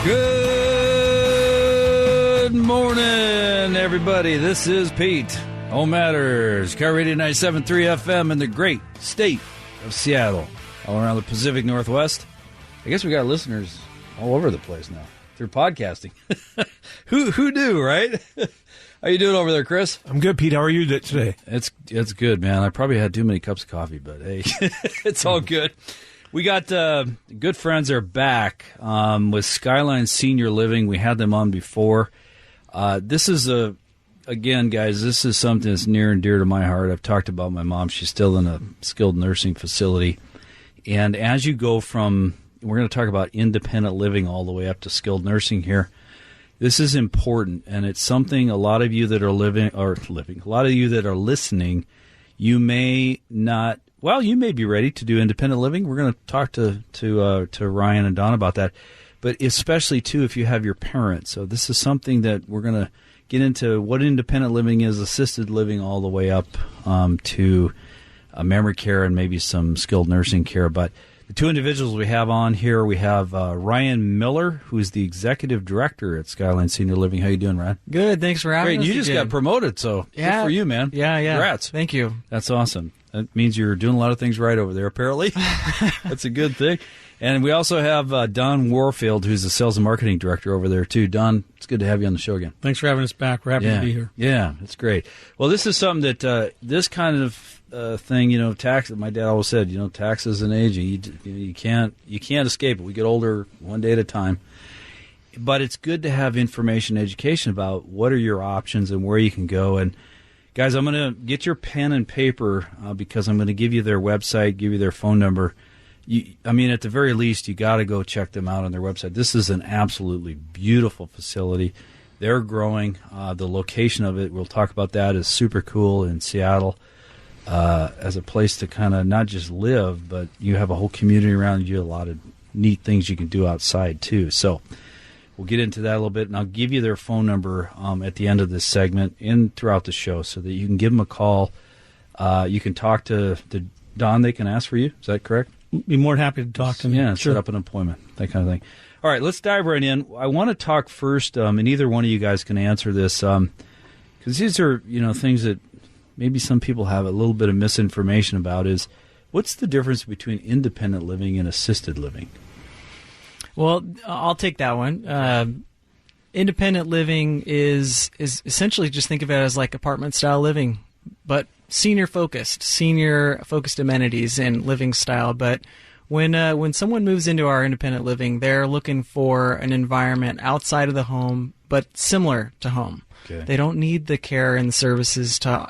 Good morning, everybody. This is Pete. Home Matters, KIRO Radio 97.3 FM in the great state of Seattle, all around the Pacific Northwest. I guess we got listeners all over the place now through podcasting. Who knew, right? How you doing over there, Chris? I'm good, Pete. How are you today? It's good, man. I probably had too many cups of coffee, but hey, it's all good. We got good friends are back with Skyline Senior Living. We had them on before. This is again, guys, this is something that's near and dear to my heart. I've talked about my mom. She's still in a skilled nursing facility. And as you go from, we're going to talk about independent living all the way up to skilled nursing here. This is important, and it's something a lot of you that are a lot of you that are listening, you may not. Well, you may be ready to do independent living. We're going to talk to Ryan and Don about that, but especially too if you have your parents. So this is something that we're going to get into what independent living is, assisted living, all the way up to memory care and maybe some skilled nursing care. But the two individuals we have on here, we have Ryan Miller, who's the executive director at Skyline Senior Living. How you doing, Ryan? Good. Thanks for having us. Great. You just got promoted, so good for you, man. Yeah. Congrats. Thank you. That's awesome. That means you're doing a lot of things right over there, apparently. That's a good thing. And we also have Don Warfield, who's the sales and marketing director over there, too. Don, it's good to have you on the show again. Thanks for having us back. We're happy to be here. Yeah, it's great. Well, this is something that this kind of thing, tax. My dad always said, taxes and aging, you can't escape it. We get older one day at a time. But it's good to have information, education about what are your options and where you can go. And guys, I'm going to get your pen and paper because I'm going to give you their website, give you their phone number. At the very least, you got to go check them out on their website. This is an absolutely beautiful facility. They're growing. The location of it, we'll talk about that, is super cool in Seattle as a place to kind of not just live, but you have a whole community around you, a lot of neat things you can do outside, too. So we'll get into that a little bit, and I'll give you their phone number at the end of this segment and throughout the show so that you can give them a call. You can talk to Don. They can ask for you. Is that correct? Be more than happy to talk to me. Yeah, sure. Set up an appointment, that kind of thing. All right, let's dive right in. I want to talk first, and either one of you guys can answer this, because these are things that maybe some people have a little bit of misinformation about, is what's the difference between independent living and assisted living? Well, I'll take that one. Independent living is essentially, just think of it as like apartment-style living, but senior-focused amenities and living style. But when someone moves into our independent living, they're looking for an environment outside of the home, but similar to home. Okay. They don't need the care and the services to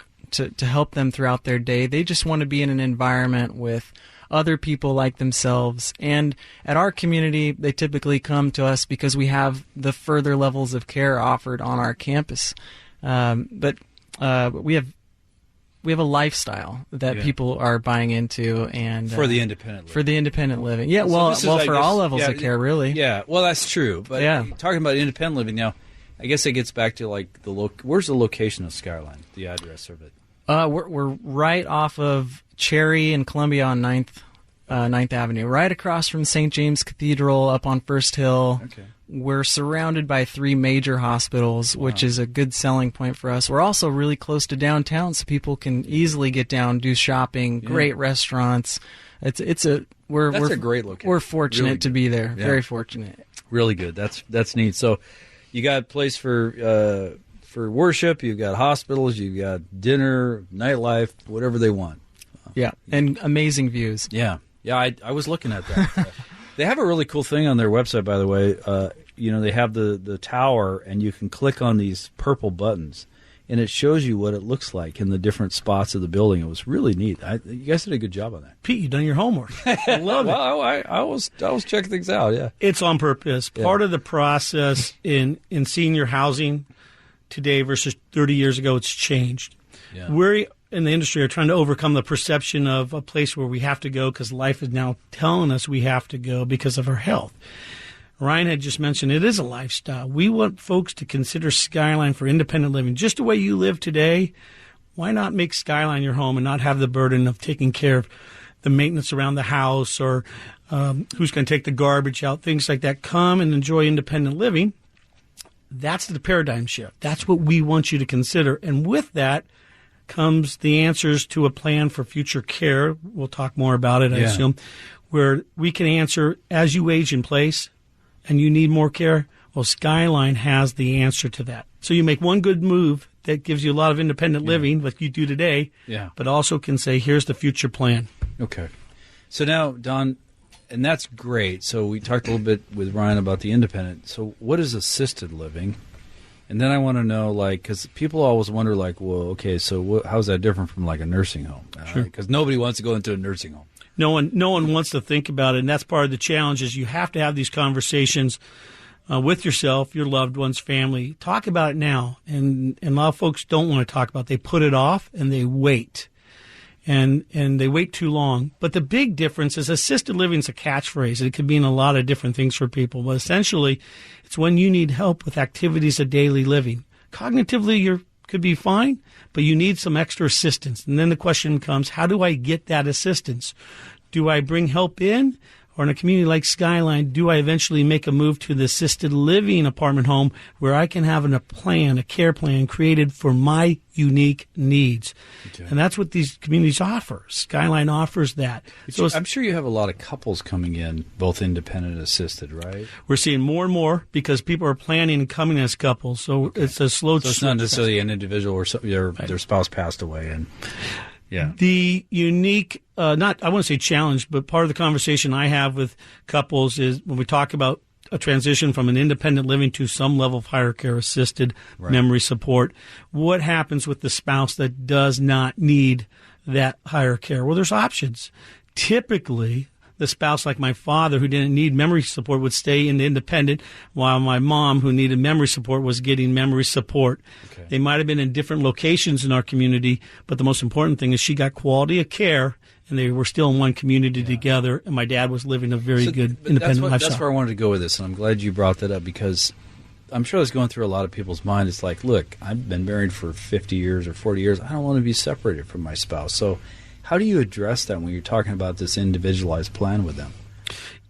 help them throughout their day. They just want to be in an environment with other people like themselves. And at our community, they typically come to us because we have the further levels of care offered on our campus. But we have a lifestyle that people are buying into, and for the independent living. For the independent living, yeah. So for all levels of care, really. Yeah. Well, that's true. But talking about independent living now, I guess it gets back to like where's the location of Skyline? The address of it. We're right off of Cherry and Columbia on 9th Avenue, right across from St. James Cathedral, up on First Hill. Okay. We're surrounded by 3 major hospitals, which is a good selling point for us. We're also really close to downtown, so people can easily get down, do shopping, great restaurants. That's a great location. We're fortunate to be there. Yeah. Very fortunate. Really good. That's neat. So you got a place for worship, you've got hospitals, you've got dinner, nightlife, whatever they want. Yeah, and amazing views. Yeah. I was looking at that. They have a really cool thing on their website, by the way. They have the tower, and you can click on these purple buttons, and it shows you what it looks like in the different spots of the building. It was really neat. You guys did a good job on that. Pete, you've done your homework. I love it. Well, I always check things out, yeah. It's on purpose. Yeah. Part of the process in senior housing today versus 30 years ago, it's changed. Yeah. We're in the industry are trying to overcome the perception of a place where we have to go because life is now telling us we have to go because of our health. Ryan had just mentioned it is a lifestyle. We want folks to consider Skyline for independent living. Just the way you live today, why not make Skyline your home and not have the burden of taking care of the maintenance around the house or who's going to take the garbage out, things like that. Come and enjoy independent living. That's the paradigm shift. That's what we want you to consider. And with that comes the answers to a plan for future care. We'll talk more about it, I assume, where we can answer as you age in place and you need more care. Well, Skyline has the answer to that. So you make one good move that gives you a lot of independent living, like you do today, but also can say, here's the future plan. Okay. So now, Don, and that's great. So we talked a little bit with Ryan about the independent. So what is assisted living? And then I want to know, like, because people always wonder, like, well, okay, so how's that different from, like, a nursing home? Sure. Because nobody wants to go into a nursing home. No one wants to think about it, and that's part of the challenge is you have to have these conversations with yourself, your loved ones, family. Talk about it now. And a lot of folks don't want to talk about it. They put it off, and they wait. And they wait too long. But the big difference is assisted living is a catchphrase. It could mean a lot of different things for people. But essentially, it's when you need help with activities of daily living. Cognitively, you could be fine, but you need some extra assistance. And then the question comes, how do I get that assistance? Do I bring help in? Or in a community like Skyline, do I eventually make a move to the assisted living apartment home where I can have a care plan created for my unique needs? Okay. And that's what these communities offer. Skyline offers that. So I'm sure you have a lot of couples coming in, both independent and assisted, right? We're seeing more and more because people are planning and coming as couples. So it's a slow. So it's not necessarily an individual or their spouse passed away and. Yeah. The unique, I want to say challenge, but part of the conversation I have with couples is when we talk about a transition from an independent living to some level of higher care assisted memory support, what happens with the spouse that does not need that higher care? Well, there's options. Typically, the spouse, like my father, who didn't need memory support, would stay in the independent, while my mom, who needed memory support, was getting memory support. Okay. They might have been in different locations in our community, but the most important thing is she got quality of care, and they were still in one community together, and my dad was living a very good independent lifestyle. That's where I wanted to go with this, and I'm glad you brought that up, because I'm sure it's going through a lot of people's mind. It's like, look, I've been married for 50 years or 40 years. I don't want to be separated from my spouse. So how do you address that when you're talking about this individualized plan with them?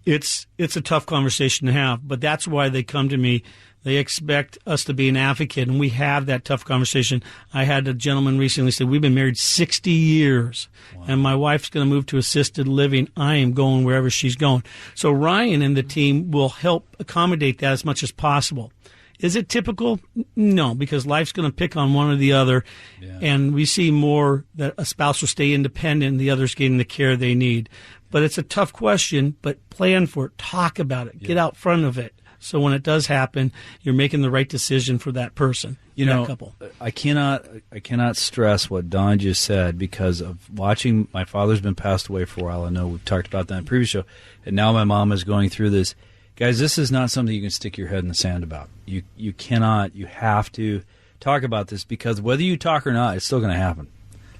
It's a tough conversation to have, but that's why they come to me. They expect us to be an advocate, and we have that tough conversation. I had a gentleman recently say, we've been married 60 years, and my wife's going to move to assisted living. I am going wherever she's going. So Ryan and the team will help accommodate that as much as possible. Is it typical? No, because life's going to pick on one or the other, and we see more that a spouse will stay independent and the other's getting the care they need. But it's a tough question, but plan for it. Talk about it. Get out front of it. So when it does happen, you're making the right decision for that person, that couple. I cannot stress what Don just said, because of watching. My father's been passed away for a while. I know we've talked about that in the previous show, and now my mom is going through this. Guys, this is not something you can stick your head in the sand about. You cannot. You have to talk about this, because whether you talk or not, it's still going to happen.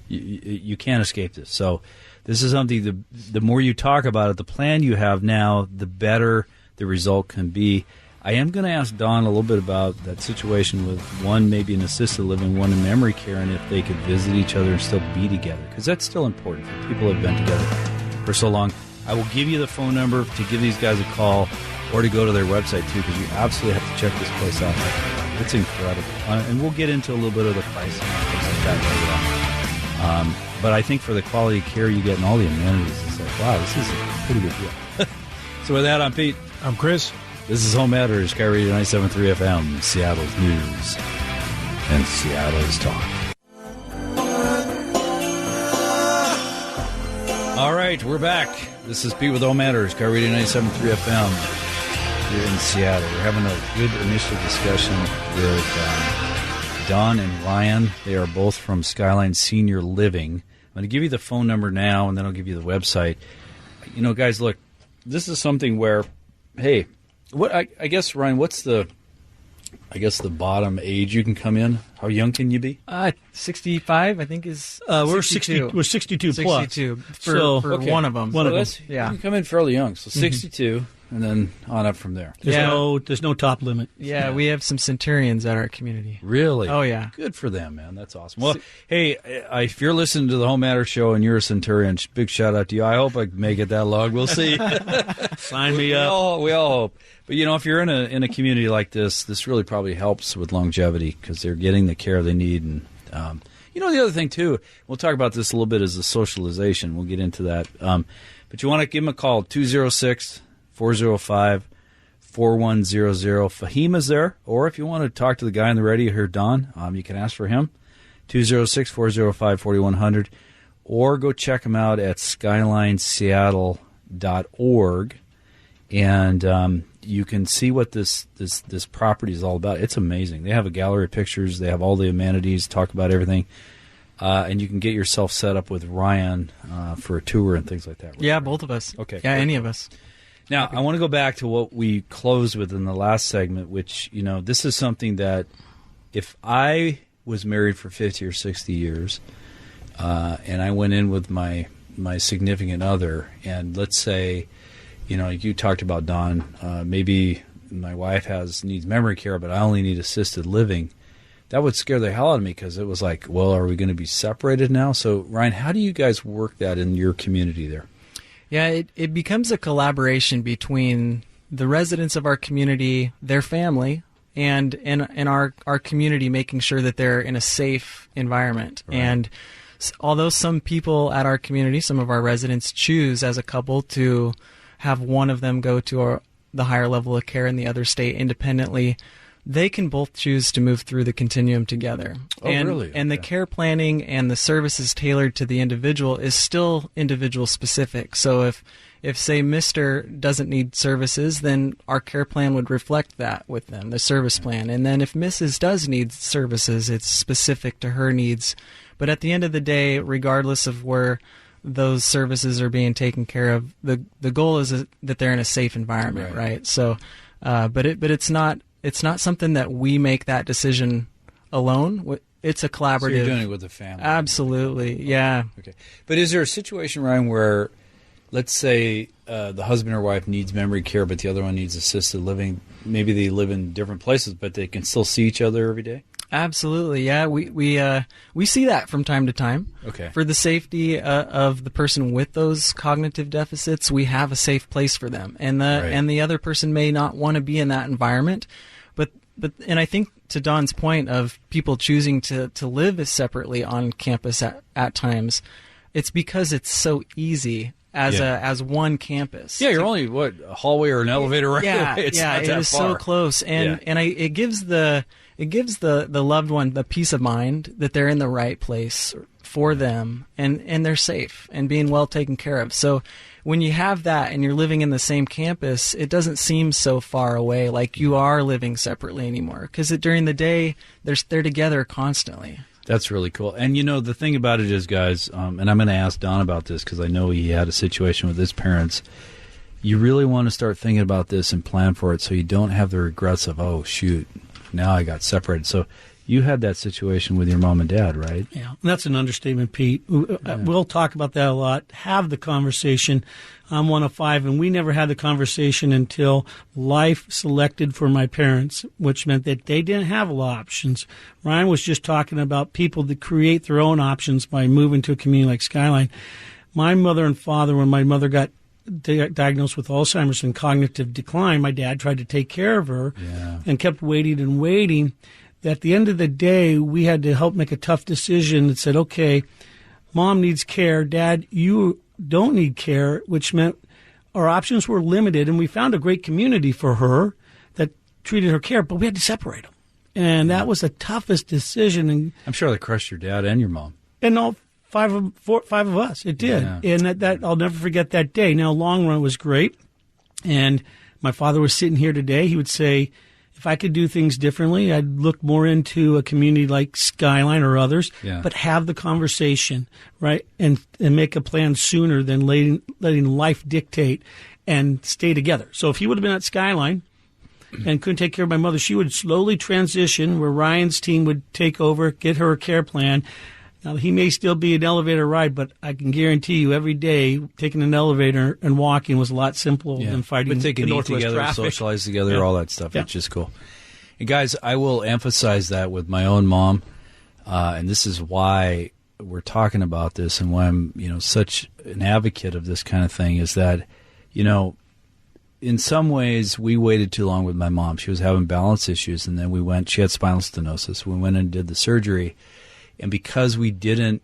You can't escape this. So this is something, the more you talk about it, the plan you have now, the better the result can be. I am going to ask Don a little bit about that situation with one maybe in assisted living, one in memory care, and if they could visit each other and still be together, because that's still important for people who have been together for so long. I will give you the phone number to give these guys a call, or to go to their website, too, because you absolutely have to check this place out. It's incredible. And we'll get into a little bit of the pricing and things like that later on. But I think for the quality of care you get and all the amenities, it's like, wow, this is a pretty good deal. So with that, I'm Pete. I'm Chris. This is Home Matters, Sky Radio 97.3 FM, Seattle's news and Seattle's talk. All right, we're back. This is Pete with Home Matters, Sky Radio 97.3 FM here in Seattle. We're having a good initial discussion with Don and Ryan. They are both from Skyline Senior Living. I'm going to give you the phone number now, and then I'll give you the website. Guys, look, this is something where, hey, what I guess, Ryan, what's the bottom age you can come in? How young can you be? 65, I think is. We're 62. We're 62 plus. 62 for one of them. One of them. You can come in fairly young. So 62. and then on up from there. There's no top limit. Yeah, we have some centurions at our community. Really? Oh, yeah. Good for them, man. That's awesome. Well, hey, if you're listening to the Home Matters Show and you're a centurion, big shout out to you. I hope I make it that long. We'll see. Sign me up. We all hope. But, if you're in a community like this really probably helps with longevity because they're getting the care they need. And, the other thing, too, we'll talk about this a little bit, is the socialization. We'll get into that. But you want to give them a call, 206-405-4100. Fahima's there. Or if you want to talk to the guy on the radio here, Don, you can ask for him, 206-405-4100. Or go check him out at skylineseattle.org. And you can see what this property is all about. It's amazing. They have a gallery of pictures. They have all the amenities, talk about everything. And you can get yourself set up with Ryan for a tour and things like that. Right? Yeah, both of us. Okay. Yeah, any of us. Now, I want to go back to what we closed with in the last segment, which, this is something that if I was married for 50 or 60 years and I went in with my significant other, and let's say, you talked about, Don, maybe my wife needs memory care, but I only need assisted living. That would scare the hell out of me because it was like, well, are we going to be separated now? So, Ryan, how do you guys work that in your community there? Yeah, it becomes a collaboration between the residents of our community, their family, and our community, making sure that they're in a safe environment. Right. And although some people at our community, some of our residents, choose as a couple to have one of them go to the higher level of care and the other stay independently, they can both choose to move through the continuum together. Oh, really? And the care planning and the services tailored to the individual is still individual specific. So if say Mr. doesn't need services, then our care plan would reflect that with them, the service plan. And then if Mrs. does need services, it's specific to her needs. But at the end of the day, regardless of where those services are being taken care of, the goal is that they're in a safe environment, right? So, but it's not something that we make that decision alone. It's a collaborative. So you're doing it with the family. Absolutely, yeah. Okay, but is there a situation, Ryan, where, let's say, the husband or wife needs memory care, but the other one needs assisted living? Maybe they live in different places, but they can still see each other every day? Absolutely, yeah. We see that from time to time. Okay. For the safety of the person with those cognitive deficits, we have a safe place for them, and the other person may not want to be in that environment, but I think to Don's point of people choosing to live separately on campus at times, it's because it's so easy as one campus. Yeah, you're only a hallway or an elevator right away. It's not that it is far. So close, and it gives the loved one the peace of mind that they're in the right place for them and they're safe and being well taken care of. So when you have that and you're living in the same campus, it doesn't seem so far away, like you are living separately anymore, because during the day they're together constantly. That's really cool. And the thing about it is, guys, and I'm going to ask Don about this because I know he had a situation with his parents. You really want to start thinking about this and plan for it so you don't have the regrets of, oh, shoot, now I got separated. So you had that situation with your mom and dad, right? Yeah, that's an understatement, Pete. We'll talk about that a lot. Have the conversation. I'm one of 5, and we never had the conversation until life selected for my parents, which meant that they didn't have a lot of options. Ryan was just talking about people that create their own options by moving to a community like Skyline. My mother and father, when my mother got diagnosed with Alzheimer's and cognitive decline, my dad tried to take care of her and kept waiting and waiting. At the end of the day, we had to help make a tough decision that said, okay, Mom needs care. Dad, you don't need care, which meant our options were limited. And we found a great community for her that treated her care, but we had to separate them. And that was the toughest decision. And I'm sure that crushed your dad and your mom. And all five of us. It did. Yeah. And that I'll never forget that day. Now, long run was great. And my father was sitting here today. He would say, if I could do things differently, I'd look more into a community like Skyline or others, but have the conversation, right, and make a plan sooner than letting life dictate and stay together. So if he would have been at Skyline and couldn't take care of my mother, she would slowly transition where Ryan's team would take over, get her a care plan, Now, he may still be an elevator ride, but I can guarantee you every day taking an elevator and walking was a lot simpler than fighting but they can the eat Northwest together, traffic. socialize together, all that stuff. Yeah. It's just cool. And guys, I will emphasize that with my own mom, and this is why we're talking about this and why I'm, such an advocate of this kind of thing is that, in some ways we waited too long with my mom. She was having balance issues, and then she had spinal stenosis. We went and did the surgery, and because we didn't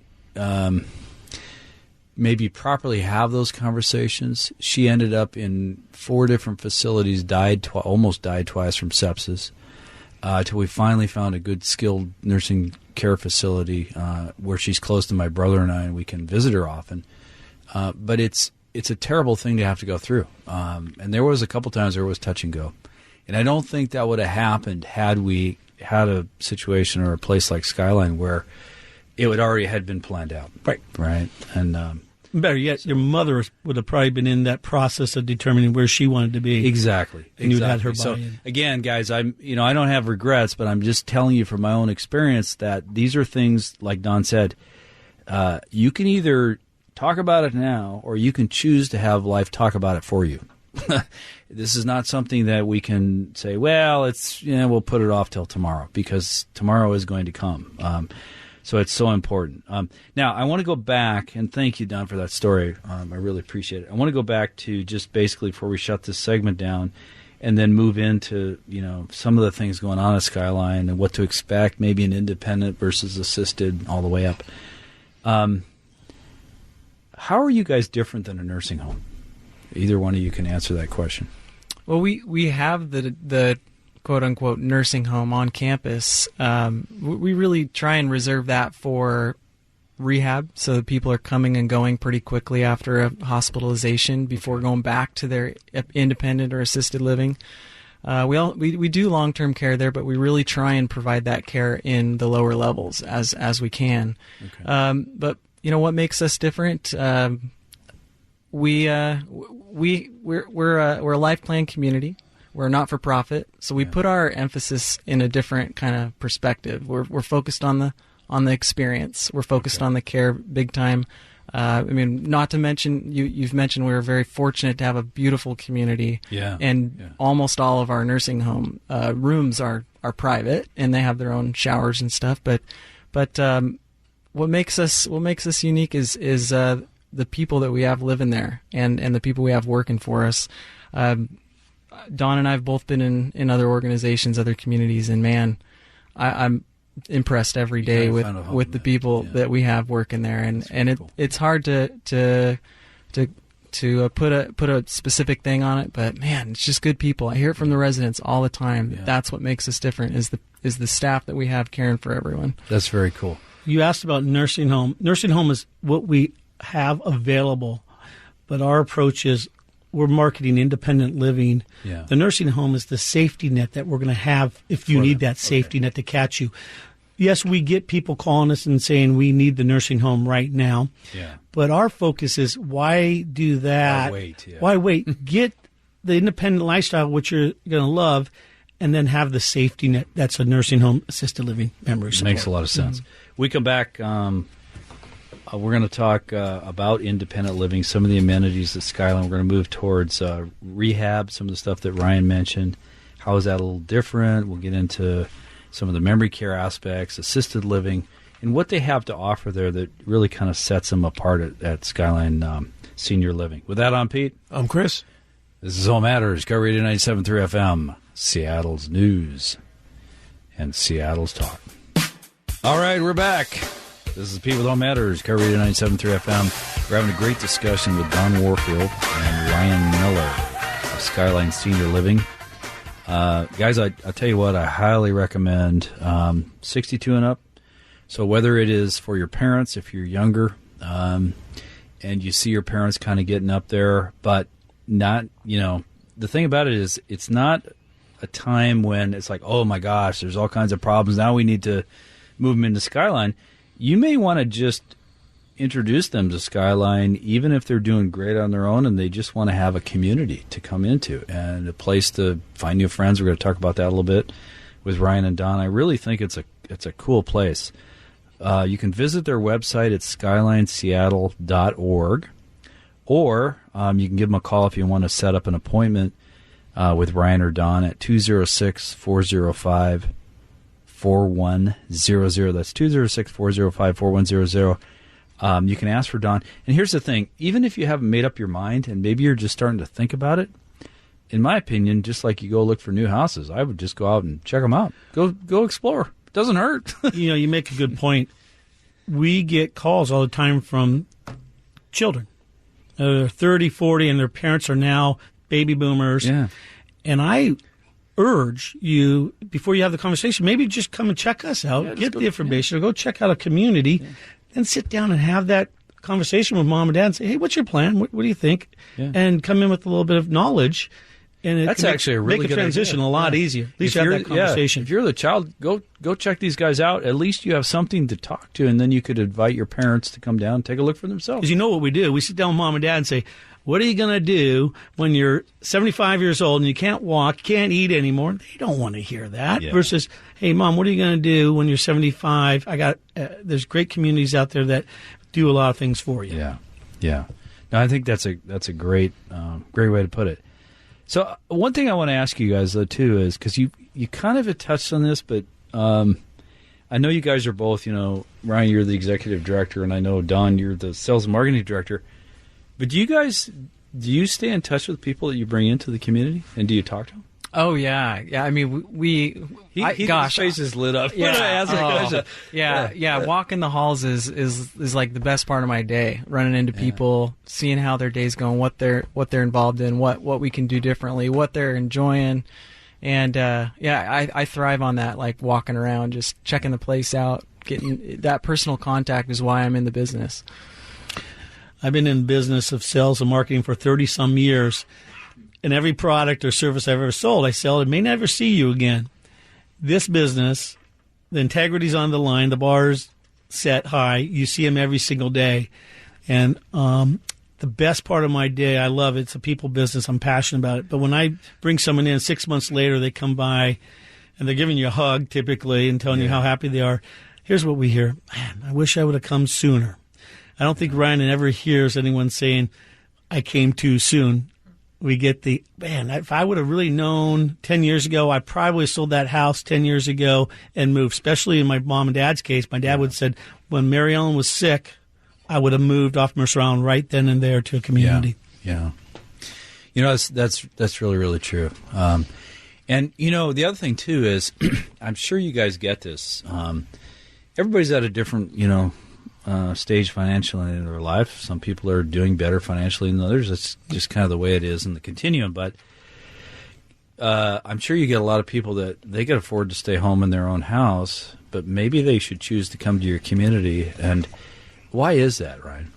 maybe properly have those conversations, she ended up in 4 different facilities, almost died twice from sepsis, till we finally found a good skilled nursing care facility where she's close to my brother and I, and we can visit her often. But it's a terrible thing to have to go through. And there was a couple times where it was touch and go. And I don't think that would have happened had we had a situation or a place like Skyline where it would already had been planned out. Right. And better yet, your mother would have probably been in that process of determining where she wanted to be. Exactly. And you'd had her buy-in. So again, guys, I don't have regrets, but I'm just telling you from my own experience that these are things, like Don said, you can either talk about it now or you can choose to have life talk about it for you. This is not something that we can say, well, we'll put it off till tomorrow, because tomorrow is going to come. So it's so important. Now, I want to go back, and thank you, Don, for that story. I really appreciate it. I want to go back to just basically before we shut this segment down and then move into, some of the things going on at Skyline and what to expect, maybe an independent versus assisted all the way up. How are you guys different than a nursing home? Either one of you can answer that question. Well, we have the quote-unquote nursing home on campus. We really try and reserve that for rehab, so that people are coming and going pretty quickly after a hospitalization before going back to their independent or assisted living. We do long-term care there, but we really try and provide that care in the lower levels as we can. Okay. But what makes us different? We're a life plan community. We're a not-for-profit, so we put our emphasis in a different kind of perspective. We're focused on the experience. We're focused on the care big time. Not to mention, you've mentioned we're very fortunate to have a beautiful community. Yeah. And almost all of our nursing home rooms are private, and they have their own showers and stuff. But what makes us unique is the people that we have living there and the people we have working for us. Don and I have both been in other organizations, other communities, and man, I'm impressed every day with the people that we have working there, and cool. It's hard to put a specific thing on it, but man, it's just good people. I hear it from the residents all the time. Yeah. That's what makes us different is the staff that we have caring for everyone. That's very cool. You asked about nursing home. Nursing home is what we have available, but our approach is we're marketing independent living. Yeah. The nursing home is the safety net that we're going to have if you need that safety net to catch you. Yes, we get people calling us and saying we need the nursing home right now. Yeah. But our focus is why do that? Why wait? Yeah. Why wait? Get the independent lifestyle, which you're going to love, and then have the safety net that's a nursing home assisted living memory support. Makes a lot of sense. Mm-hmm. We come back. We're going to talk about independent living, some of the amenities at Skyline. We're going to move towards rehab, some of the stuff that Ryan mentioned. How is that a little different? We'll get into some of the memory care aspects, assisted living, and what they have to offer there that really kind of sets them apart at Skyline Senior Living. With that, I'm Pete. I'm Chris. This is All Matters, KIRO Radio 97.3 FM, Seattle's news and Seattle's talk. All right, we're back. This is People Don't Matters, KIRO Radio 97.3 FM. We're having a great discussion with Don Warfield and Ryan Miller of Skyline Senior Living. Guys, I'll tell you what, I highly recommend 62 and up. So whether it is for your parents, if you're younger, and you see your parents kind of getting up there, but not, the thing about it is it's not a time when it's like, oh my gosh, there's all kinds of problems. Now we need to move them into Skyline. You may want to just introduce them to Skyline, even if they're doing great on their own and they just want to have a community to come into and a place to find new friends. We're going to talk about that a little bit with Ryan and Don. I really think it's a cool place. you can visit their website at skylineseattle.org, or you can give them a call if you want to set up an appointment with Ryan or Don at 206-405-4100. That's 206-405-4100. You can ask for Don. And here's the thing. Even if you haven't made up your mind and maybe you're just starting to think about it, in my opinion, just like you go look for new houses, I would just go out and check them out. Go explore. It doesn't hurt. You make a good point. We get calls all the time from children. They're 30, 40, and their parents are now baby boomers. Yeah. And I urge you, before you have the conversation, maybe just come and check us out, get the information, or go check out a community, and sit down and have that conversation with mom and dad and say, hey, what's your plan? What do you think? Yeah. And come in with a little bit of knowledge. And that's actually a really make good a transition idea. a lot easier. At least you have that conversation. If you're the child, go check these guys out. At least you have something to talk to, and then you could invite your parents to come down and take a look for themselves. Because you know what we do? We sit down with mom and dad and say, what are you going to do when you're 75 years old and you can't walk, can't eat anymore? They don't want to hear that. Yeah. Versus, hey, Mom, what are you going to do when you're 75? There's great communities out there that do a lot of things for you. Yeah. No, I think that's a great way to put it. So one thing I want to ask you guys, though, too, is because you kind of had touched on this, but I know you guys are both, Ryan, you're the executive director, and I know, Don, you're the sales and marketing director. But do you stay in touch with people that you bring into the community, and do you talk to them? Oh, yeah. I mean, his face is lit up. Yeah. Walking the halls is like the best part of my day. Running into people, seeing how their day's going, what they're involved in, what we can do differently, what they're enjoying. And, I thrive on that, like walking around, just checking the place out. Getting that personal contact is why I'm in the business. I've been in business of sales and marketing for 30-some years. And every product or service I've ever sold, I sell it, may never see you again. This business, the integrity's on the line, the bar's set high. You see them every single day. And the best part of my day, I love it. It's a people business. I'm passionate about it. But when I bring someone in 6 months later, they come by and they're giving you a hug typically and telling you how happy they are. Here's what we hear. Man, I wish I would have come sooner. I don't think Ryan ever hears anyone saying, I came too soon. We get if I would have really known 10 years ago, I probably sold that house 10 years ago and moved, especially in my mom and dad's case. My dad would have said, when Mary Ellen was sick, I would have moved off Mercer Island right then and there to a community. Yeah. That's really, really true. And, the other thing, too, is I'm sure you guys get this. Everybody's at a different, stage financially in their life. Some people are doing better financially than others. It's just kind of the way it is in the continuum. But I'm sure you get a lot of people that they can afford to stay home in their own house, but maybe they should choose to come to your community. And why is that, Ryan?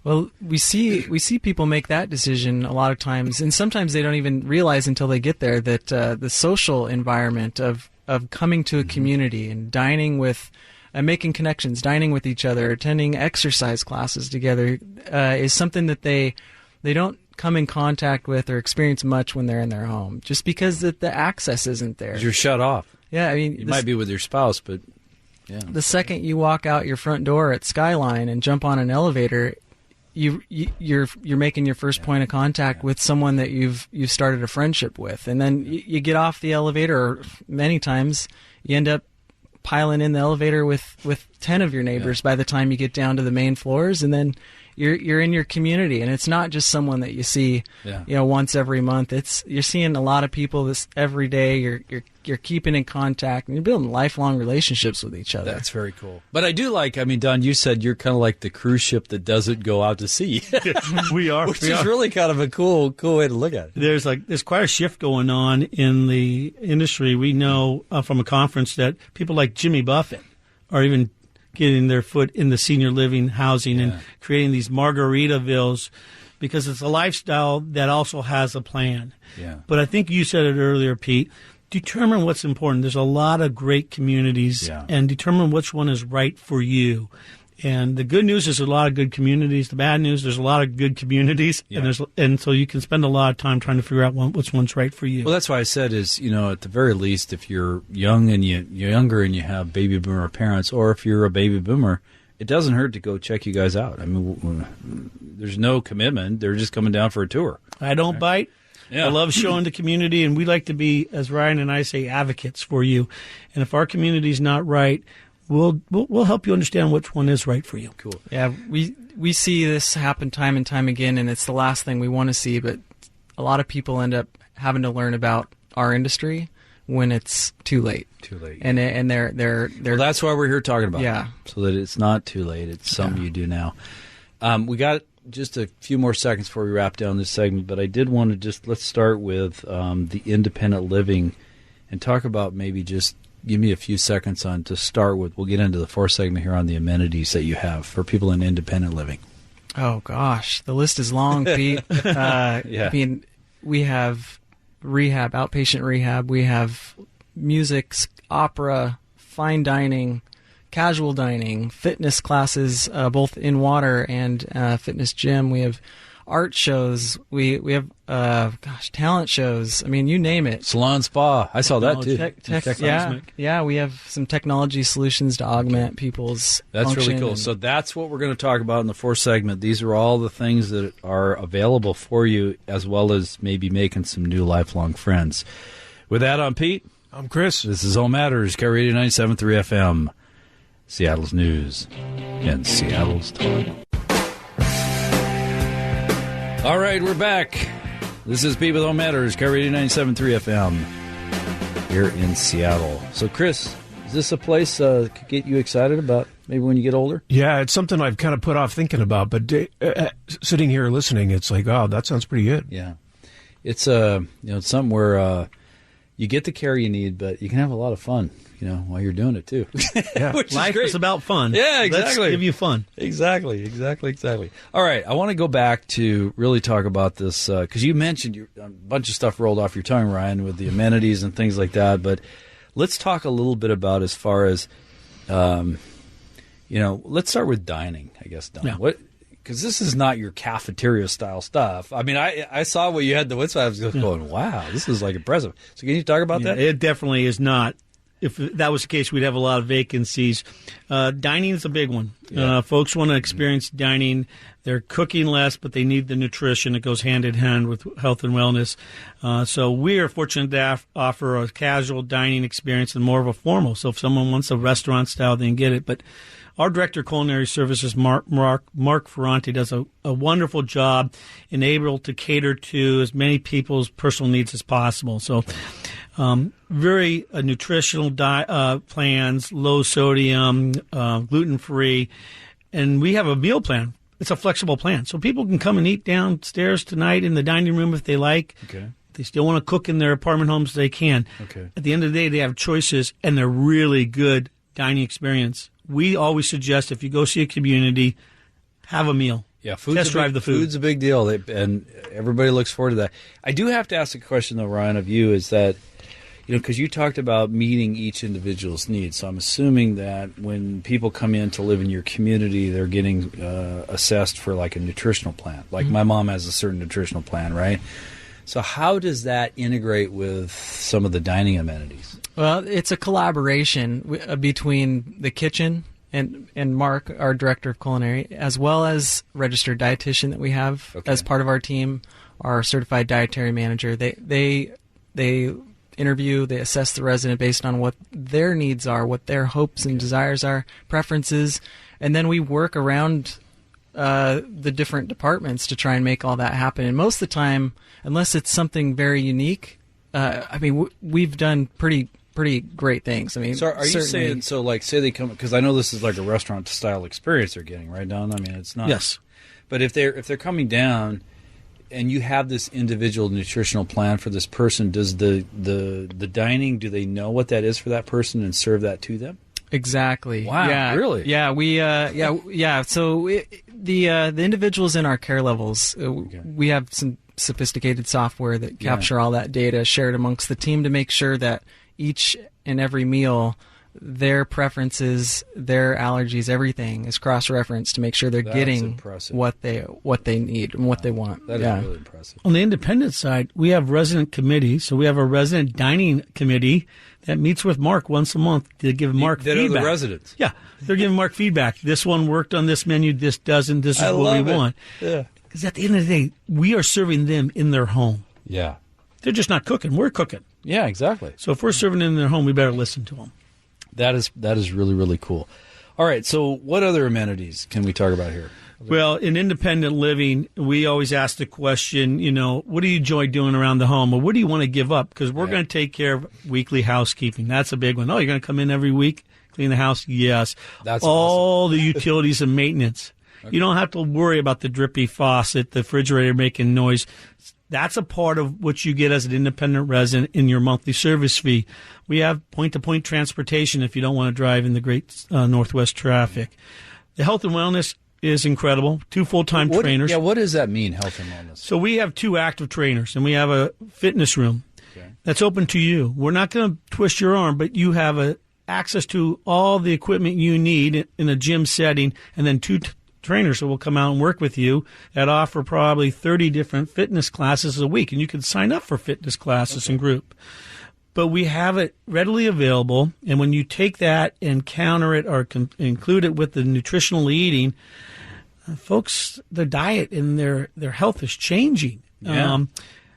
Well, we see people make that decision a lot of times, and sometimes they don't even realize until they get there that the social environment of coming to a community and dining with making connections, dining with each other, attending exercise classes together is something that they don't come in contact with or experience much when they're in their home, just because the access isn't there. You're shut off. Yeah, I mean, you might be with your spouse, but the second you walk out your front door at Skyline and jump on an elevator, you're making your first point of contact with someone that you've started a friendship with, and then you get off the elevator. Or many times you end up piling in the elevator with 10 of your neighbors by the time you get down to the main floors, and then you're in your community, and it's not just someone that you see once every month. You're seeing a lot of people this every day. You're keeping in contact, and you're building lifelong relationships with each other. That's very cool. But I do Don, you said you're kind of like the cruise ship that doesn't go out to sea. We are. Which is really kind of a cool way to look at it. There's quite a shift going on in the industry. We know from a conference that people like Jimmy Buffett are even getting their foot in the senior living housing and creating these Margaritavilles, because it's a lifestyle that also has a plan. Yeah. But I think you said it earlier, Pete. Determine what's important. There's a lot of great communities, and determine which one is right for you. And the good news is there's a lot of good communities. The bad news, there's a lot of good communities, and so you can spend a lot of time trying to figure out which one's right for you. Well, that's why I said is, at the very least, if you're young and you're younger and you have baby boomer parents, or if you're a baby boomer, it doesn't hurt to go check you guys out. I mean, there's no commitment. They're just coming down for a tour. I don't bite. Yeah. I love showing the community, and we like to be, as Ryan and I say, advocates for you. And if our community's not right, we'll help you understand which one is right for you. Cool. Yeah, we see this happen time and time again, and it's the last thing we want to see. But a lot of people end up having to learn about our industry when it's too late. Too late. And they're well, that's why we're here talking about it. So that it's not too late. It's something you do now. We got just a few more seconds before we wrap down this segment, but I did want to let's start with the independent living and talk about maybe just give me a few seconds on to start with. We'll get into the fourth segment here on the amenities that you have for people in independent living. Oh, gosh. The list is long, Pete. I mean, we have rehab, outpatient rehab. We have music, opera, fine dining, casual dining, fitness classes, both in water and fitness gym. We have art shows. We have talent shows. I mean, you name it. Salon, spa. I saw that too. Yeah. We have some technology solutions to augment people's. That's really cool. So that's what we're going to talk about in the fourth segment. These are all the things that are available for you, as well as maybe making some new lifelong friends. With that, I'm Pete. I'm Chris. This is All Matters, KIRO 97.3 FM. Seattle's news and Seattle's talk. All right, we're back. This is People That Matters, KIRO 97.3 FM here in Seattle. So, Chris, is this a place that could get you excited about maybe when you get older? Yeah, it's something I've kind of put off thinking about, but sitting here listening, it's like, oh, that sounds pretty good. Yeah. It's it's something where you get the care you need, but you can have a lot of fun, while you're doing it too. Yeah. Life is about fun. Yeah, exactly. Let's give you fun. Exactly. All right, I want to go back to really talk about this because you mentioned a bunch of stuff rolled off your tongue, Ryan, with the amenities and things like that. But let's talk a little bit about as far as, let's start with dining, I guess, Don. Yeah. Because this is not your cafeteria-style stuff. I mean, I saw what you had the website. I was going, wow, this is like impressive. So can you talk about that? It definitely is not. If that was the case, we'd have a lot of vacancies. Dining is a big one. Yeah. Folks want to experience dining. They're cooking less, but they need the nutrition. It goes hand in hand with health and wellness. So we are fortunate to offer a casual dining experience and more of a formal. So if someone wants a restaurant style, they can get it. But our director of culinary services, Mark Ferranti, does a wonderful job and able to cater to as many people's personal needs as possible. So very nutritional plans, low sodium, gluten-free, and we have a meal plan. It's a flexible plan. So people can come and eat downstairs tonight in the dining room if they like. Okay. If they still want to cook in their apartment homes, they can. Okay. At the end of the day, they have choices, and they're really good dining experience. We always suggest if you go see a community, have a meal. Yeah, test drive the food. Food's a big deal, and everybody looks forward to that. I do have to ask a question, though, Ryan, of you, is that, because you talked about meeting each individual's needs. So I'm assuming that when people come in to live in your community, they're getting assessed for like a nutritional plan. Like my mom has a certain nutritional plan, right? So how does that integrate with some of the dining amenities? Well, it's a collaboration between the kitchen and Mark, our director of culinary, as well as registered dietitian that we have as part of our team, our certified dietary manager. They interview, they assess the resident based on what their needs are, what their hopes and desires are, preferences, and then we work around the different departments to try and make all that happen. And most of the time, unless it's something very unique, we've done pretty great things. I mean, so are you saying, so like, say they come, because I know this is like a restaurant style experience they're getting, right, Don? I mean, it's not. Yes. But if they're coming down and you have this individual nutritional plan for this person, does the dining, do they know what that is for that person and serve that to them? Exactly. Wow. Yeah. Really? Yeah. We. Yeah. So the individuals in our care levels, we have some sophisticated software that capture all that data shared amongst the team to make sure that each and every meal their preferences, their allergies, everything is cross-referenced to make sure they're getting impressive. what they need and what they want. That is really impressive. On the independent side, we have resident committees. So we have a resident dining committee that meets with Mark once a month to give Mark That feedback. are the residents. Yeah, they're giving Mark feedback. This one worked on this menu, this doesn't, this is what we want. Yeah. Because at the end of the day, we are serving them in their home. Yeah. They're just not cooking. We're cooking. Yeah, exactly. So if we're serving them in their home, we better listen to them. That is really, really cool. All right, so what other amenities can we talk about here? Well, in independent living, we always ask the question, what do you enjoy doing around the home? Or what do you want to give up? Because we're going to take care of weekly housekeeping. That's a big one. Oh, you're going to come in every week, clean the house? Yes. That's all awesome. The utilities and maintenance. Okay. You don't have to worry about the drippy faucet, the refrigerator making noise. That's a part of what you get as an independent resident in your monthly service fee. We have point-to-point transportation if you don't want to drive in the great Northwest traffic. The health and wellness is incredible. 2 full-time trainers. Yeah, what does that mean, health and wellness? So we have 2 active trainers, and we have a fitness room that's open to you. We're not going to twist your arm, but you have access to all the equipment you need in a gym setting, and then 2 trainers that will come out and work with you that offer probably 30 different fitness classes a week, and you can sign up for fitness classes in group. But we have it readily available, and when you take that and counter it or include it with the nutritional eating, folks, their diet and their health is changing. Yeah.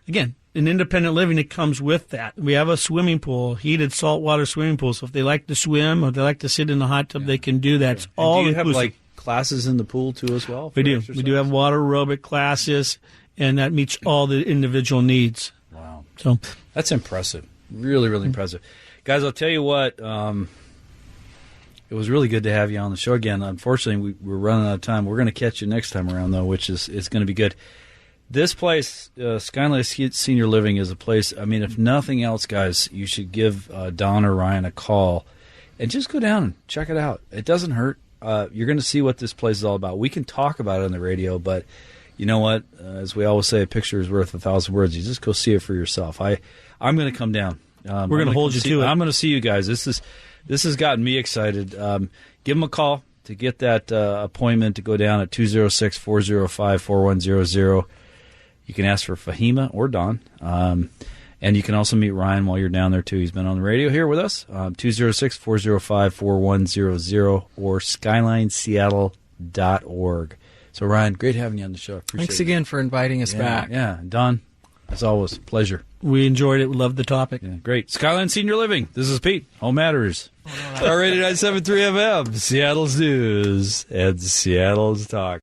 Again, in independent living, it comes with that. We have a swimming pool, heated saltwater swimming pool, so if they like to swim or they like to sit in the hot tub, they can do that. It's all do you inclusive. have classes in the pool too as well? We do. Exercise? We do have water aerobic classes, and that meets all the individual needs. Wow. So that's impressive. Really, really impressive. Guys, I'll tell you what, it was really good to have you on the show again. Unfortunately, we're running out of time. We're going to catch you next time around, though, which is going to be good. This place, Skyline Senior Living, is a place, I mean, if nothing else, guys, you should give Don or Ryan a call and just go down and check it out. It doesn't hurt. You're going to see what this place is all about. We can talk about it on the radio, but you know what? As we always say, a picture is worth 1,000 words. You just go see it for yourself. I'm going to come down. we're going to hold you to it. I'm going to see you guys. This has gotten me excited. Give them a call to get that appointment to go down at 206-405-4100. You can ask for Fahima or Don. And you can also meet Ryan while you're down there, too. He's been on the radio here with us, 206-405-4100 or SkylineSeattle.org. So, Ryan, great having you on the show. Appreciate Thanks it. again for inviting us back. Yeah, Don, as always, pleasure. We enjoyed it. We loved the topic. Yeah, great. Skyline Senior Living. This is Pete. Home Matters. Star Radio 973 FM, Seattle's News and Seattle's Talk.